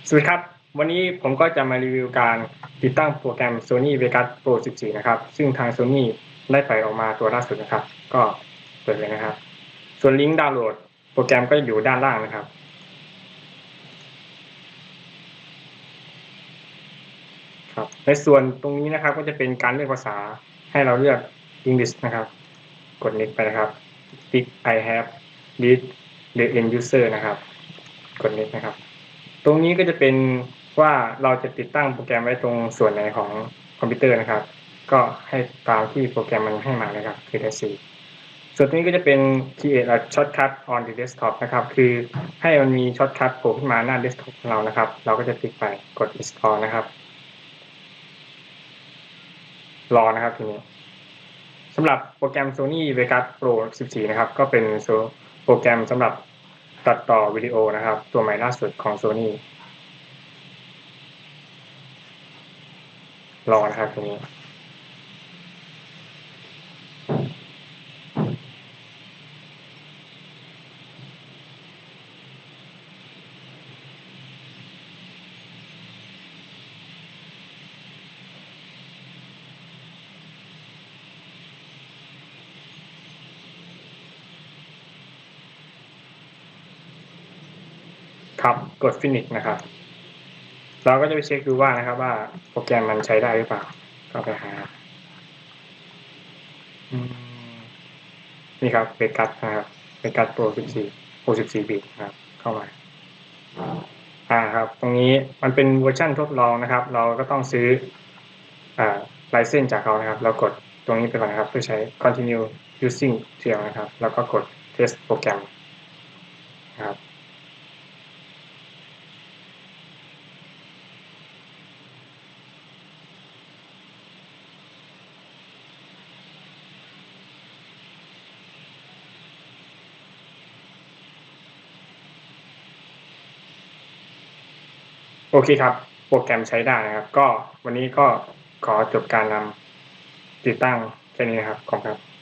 สวัสดีครับวันนี้ผมก็จะมารีวิวการติดตั้งโปรแกรม Sony Vegas Pro 14 นะครับซึ่งทาง Sony ได้ปล่อยออกมาตัวล่าสุดนะครับก็เปิดเลยนะครับส่วนลิงก์ดาวน์โหลดโปรแกรมก็อยู่ด้านล่างนะครับครับในส่วนตรงนี้นะครับก็จะเป็นการเลือกภาษาให้เราเลือก English นะครับกด next ไปนะครับ Tick I have read the end user นะครับกด next นะครับตรงนี้ก็จะเป็นว่าเราจะติดตั้งโปรแกรมไว้ตรงส่วนไหนของคอมพิวเตอร์นะครับก็ให้ตามที่โปรแกรมมันให้มานะครับคือ T ส่วนนี้ก็จะเป็น create a shortcut on the desktop นะครับคือให้มันมีช็อตคัทโผล่ขึ้นมาหน้า desktop ของเรานะครับเราก็จะคลิกไปกด install นะครับรอนะครับทีนี้สำหรับโปรแกรม Sony Vegas Pro 14 นะครับก็เป็นโปรแกรมสำหรับตัดต่อวิดีโอนะครับตัวใหม่ล่าสุดของ Sony รอนะครับทีนี้ครับกด finish นะครับเราก็จะไปเช็คดูว่านะครับว่าโปรแกรมมันใช้ได้หรือเปล่าก็ไปหานี่ครับเวกัสนะครับเวกัส Pro 14 Pro 14 บิตครับเข้ามาครับตรงนี้มันเป็นเวอร์ชันทดลองนะครับเราก็ต้องซื้อไลเซนส์จากเขานะครับเรากดตรงนี้ไปก่อนนะครับเพื่อใช้ continue using trial นะครับแล้วก็กด test โปรแกรมนะครับโอเคครับโปรแกรมใช้ได้นะครับก็วันนี้ก็ขอจบการนำติดตั้งแค่นี้นะครับขอบคุณครับ